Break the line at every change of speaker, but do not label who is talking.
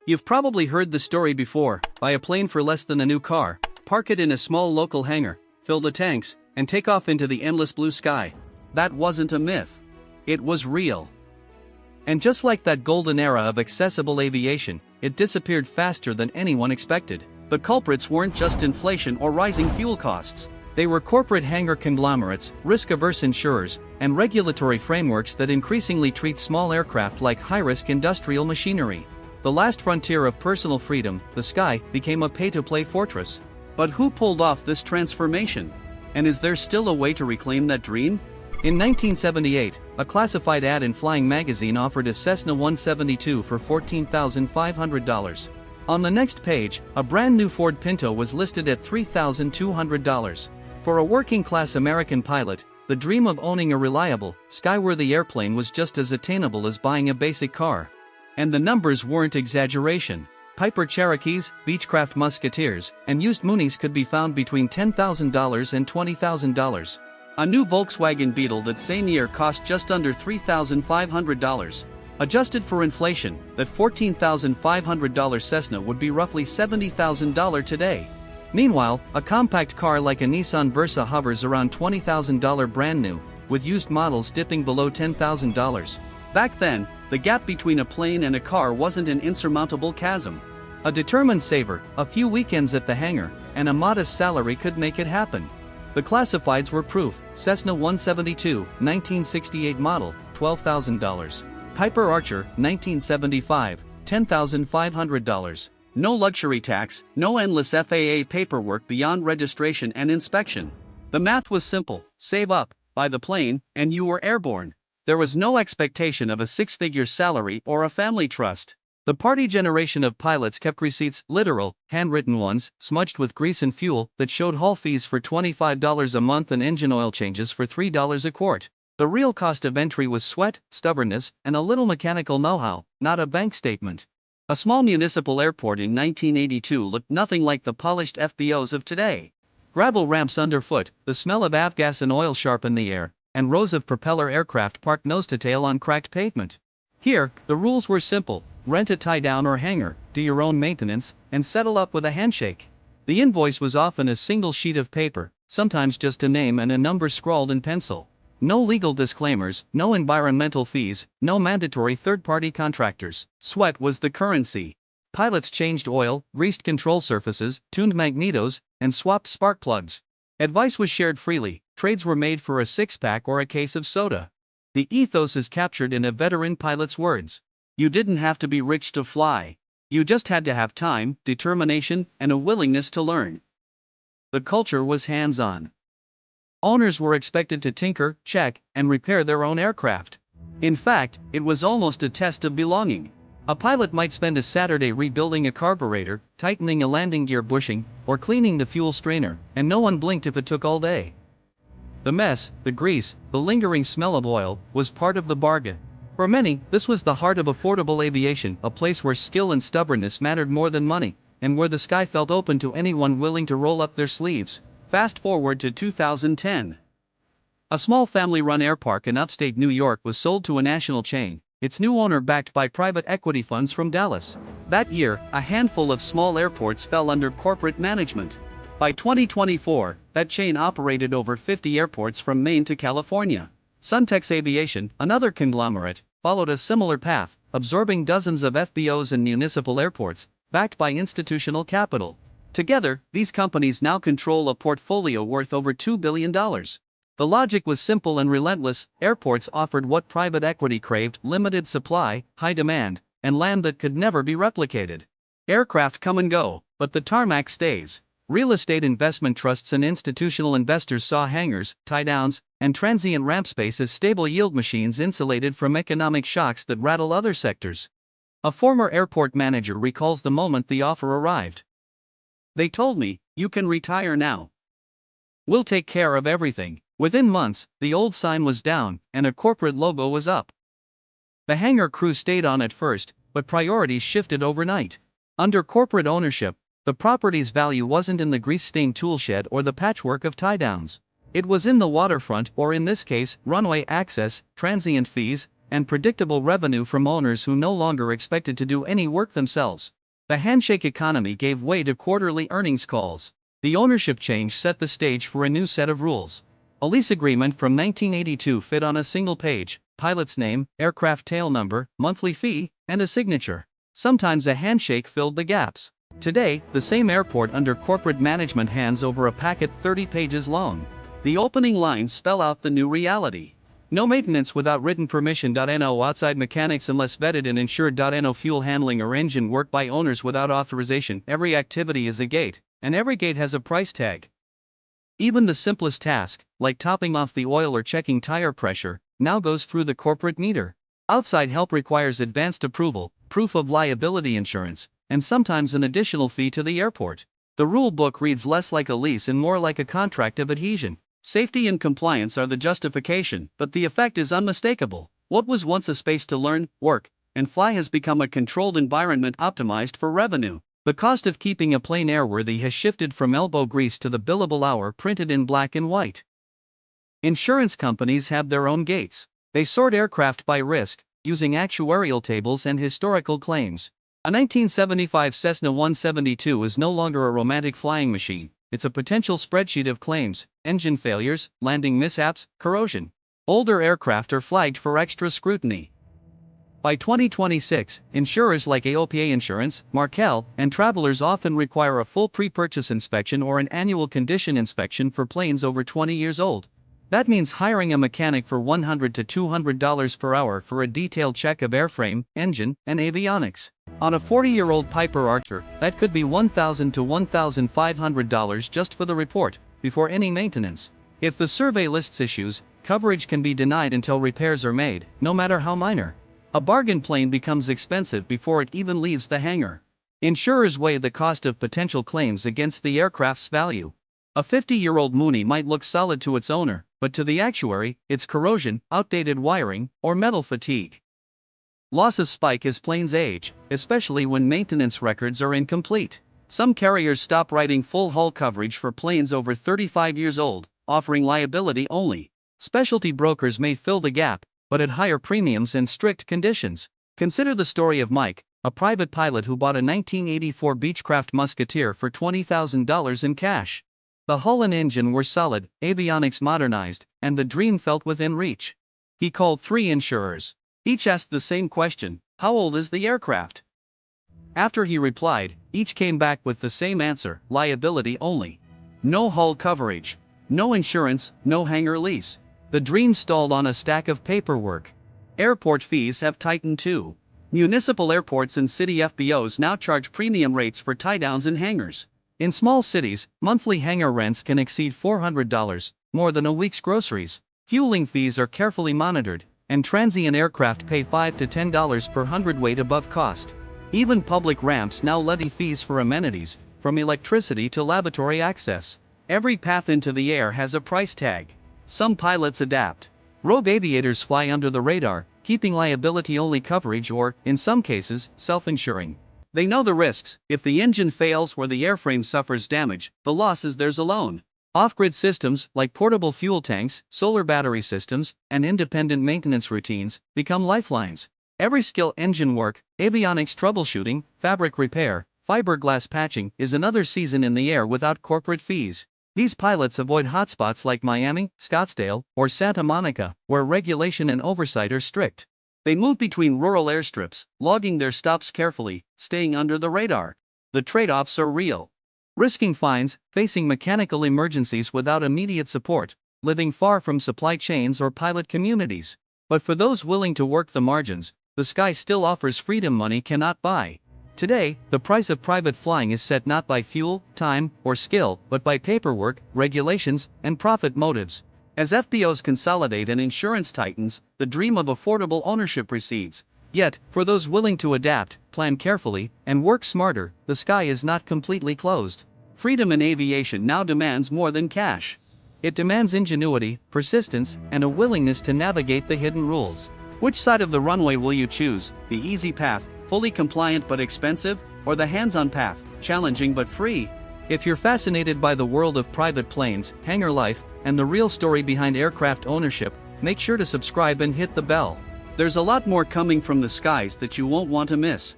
You've probably heard the story before: buy a plane for less than a new car, park it in a small local hangar, fill the tanks, and take off into the endless blue sky. That wasn't a myth. It was real. And just like that golden era of accessible aviation, it disappeared faster than anyone expected. The culprits weren't just inflation or rising fuel costs. They were corporate hangar conglomerates, risk-averse insurers, and regulatory frameworks that increasingly treat small aircraft like high-risk industrial machinery. The last frontier of personal freedom, the sky, became a pay-to-play fortress. But who pulled off this transformation? And is there still a way to reclaim that dream? In 1978, a classified ad in Flying magazine offered a Cessna 172 for $14,500. On the next page, a brand new Ford Pinto was listed at $3,200. For a working-class American pilot, the dream of owning a reliable, skyworthy airplane was just as attainable as buying a basic car. And the numbers weren't exaggeration. Piper Cherokees, Beechcraft Musketeers, and used Moonies could be found between $10,000 and $20,000. A new Volkswagen Beetle that same year cost just under $3,500. Adjusted for inflation, that $14,500 Cessna would be roughly $70,000 today. Meanwhile, a compact car like a Nissan Versa hovers around $20,000 brand new, with used models dipping below $10,000. Back then, the gap between a plane and a car wasn't an insurmountable chasm. A determined saver, a few weekends at the hangar, and a modest salary could make it happen. The classifieds were proof: Cessna 172, 1968 model, $12,000. Piper Archer, 1975, $10,500. No luxury tax, no endless FAA paperwork beyond registration and inspection. The math was simple: save up, buy the plane, and you were airborne. There was no expectation of a six-figure salary or a family trust. The party generation of pilots kept receipts, literal, handwritten ones, smudged with grease and fuel, that showed haul fees for $25 a month and engine oil changes for $3 a quart. The real cost of entry was sweat, stubbornness, and a little mechanical know-how, not a bank statement. A small municipal airport in 1982 looked nothing like the polished FBOs of today. Gravel ramps underfoot, the smell of avgas and oil sharpened the air, and rows of propeller aircraft parked nose-to-tail on cracked pavement. Here, the rules were simple: rent a tie-down or hangar, do your own maintenance, and settle up with a handshake. The invoice was often a single sheet of paper, sometimes just a name and a number scrawled in pencil. No legal disclaimers, no environmental fees, no mandatory third-party contractors. Sweat was the currency. Pilots changed oil, greased control surfaces, tuned magnetos, and swapped spark plugs. Advice was shared freely. Trades were made for a six-pack or a case of soda. The ethos is captured in a veteran pilot's words: you didn't have to be rich to fly. You just had to have time, determination, and a willingness to learn. The culture was hands-on. Owners were expected to tinker, check, and repair their own aircraft. In fact, it was almost a test of belonging. A pilot might spend a Saturday rebuilding a carburetor, tightening a landing gear bushing, or cleaning the fuel strainer, and no one blinked if it took all day. The mess, the grease, the lingering smell of oil, was part of the bargain. For many, this was the heart of affordable aviation, a place where skill and stubbornness mattered more than money, and where the sky felt open to anyone willing to roll up their sleeves. Fast forward to 2010. A small family-run airpark in upstate New York was sold to a national chain, its new owner backed by private equity funds from Dallas. That year, a handful of small airports fell under corporate management. By 2024, that chain operated over 50 airports from Maine to California. Suntex Aviation, another conglomerate, followed a similar path, absorbing dozens of FBOs and municipal airports, backed by institutional capital. Together, these companies now control a portfolio worth over $2 billion. The logic was simple and relentless: airports offered what private equity craved: limited supply, high demand, and land that could never be replicated. Aircraft come and go, but the tarmac stays. Real estate investment trusts and institutional investors saw hangars, tie-downs, and transient ramp space as stable yield machines insulated from economic shocks that rattle other sectors. A former airport manager recalls the moment the offer arrived. They told me, "You can retire now. We'll take care of everything." Within months, the old sign was down, and a corporate logo was up. The hangar crew stayed on at first, but priorities shifted overnight. Under corporate ownership, the property's value wasn't in the grease-stained toolshed or the patchwork of tie-downs. It was in the waterfront, or in this case, runway access, transient fees, and predictable revenue from owners who no longer expected to do any work themselves. The handshake economy gave way to quarterly earnings calls. The ownership change set the stage for a new set of rules. A lease agreement from 1982 fit on a single page: pilot's name, aircraft tail number, monthly fee, and a signature. Sometimes a handshake filled the gaps. Today, the same airport under corporate management hands over a packet 30 pages long. The opening lines spell out the new reality. No maintenance without written permission. No outside mechanics unless vetted and insured. No fuel handling or engine work by owners without authorization. Every activity is a gate, and every gate has a price tag. Even the simplest task, like topping off the oil or checking tire pressure, now goes through the corporate meter. Outside help requires advanced approval, proof of liability insurance, and sometimes an additional fee to the airport. The rule book reads less like a lease and more like a contract of adhesion. Safety and compliance are the justification, but the effect is unmistakable. What was once a space to learn, work, and fly has become a controlled environment optimized for revenue. The cost of keeping a plane airworthy has shifted from elbow grease to the billable hour printed in black and white. Insurance companies have their own gates. They sort aircraft by risk, using actuarial tables and historical claims. A 1975 Cessna 172 is no longer a romantic flying machine. It's a potential spreadsheet of claims: engine failures, landing mishaps, corrosion. Older aircraft are flagged for extra scrutiny. By 2026, insurers like AOPA Insurance, Markel, and Travelers often require a full pre-purchase inspection or an annual condition inspection for planes over 20 years old. That means hiring a mechanic for $100 to $200 per hour for a detailed check of airframe, engine, and avionics. On a 40-year-old Piper Archer, that could be $1,000 to $1,500 just for the report, before any maintenance. If the survey lists issues, coverage can be denied until repairs are made, no matter how minor. A bargain plane becomes expensive before it even leaves the hangar. Insurers weigh the cost of potential claims against the aircraft's value. A 50-year-old Mooney might look solid to its owner, but to the actuary, it's corrosion, outdated wiring, or metal fatigue. Losses spike as planes age, especially when maintenance records are incomplete. Some carriers stop writing full hull coverage for planes over 35 years old, offering liability only. Specialty brokers may fill the gap, but at higher premiums and strict conditions. Consider the story of Mike, a private pilot who bought a 1984 Beechcraft Musketeer for $20,000 in cash. The hull and engine were solid, avionics modernized, and the dream felt within reach. He called 3 insurers. Each asked the same question: how old is the aircraft? After he replied, each came back with the same answer: liability only. No hull coverage. No insurance, no hangar lease. The dream stalled on a stack of paperwork. Airport fees have tightened too. Municipal airports and city FBOs now charge premium rates for tie-downs and hangars. In small cities, monthly hangar rents can exceed $400, more than a week's groceries. Fueling fees are carefully monitored, and transient aircraft pay $5 to $10 per hundredweight above cost. Even public ramps now levy fees for amenities, from electricity to lavatory access. Every path into the air has a price tag. Some pilots adapt. Rogue aviators fly under the radar, keeping liability-only coverage or, in some cases, self-insuring. They know the risks: if the engine fails or the airframe suffers damage, the loss is theirs alone. Off-grid systems, like portable fuel tanks, solar battery systems, and independent maintenance routines, become lifelines. Every skill: engine work, avionics troubleshooting, fabric repair, fiberglass patching, is another season in the air without corporate fees. These pilots avoid hotspots like Miami, Scottsdale, or Santa Monica, where regulation and oversight are strict. They move between rural airstrips, logging their stops carefully, staying under the radar. The trade-offs are real. Risking fines, facing mechanical emergencies without immediate support, living far from supply chains or pilot communities. But for those willing to work the margins, the sky still offers freedom money cannot buy. Today, the price of private flying is set not by fuel, time, or skill, but by paperwork, regulations, and profit motives. As FBOs consolidate and insurance tightens, the dream of affordable ownership recedes. Yet, for those willing to adapt, plan carefully, and work smarter, the sky is not completely closed. Freedom in aviation now demands more than cash. It demands ingenuity, persistence, and a willingness to navigate the hidden rules. Which side of the runway will you choose? The easy path, fully compliant but expensive, or the hands-on path, challenging but free? If you're fascinated by the world of private planes, hangar life, and the real story behind aircraft ownership, make sure to subscribe and hit the bell. There's a lot more coming from the skies that you won't want to miss.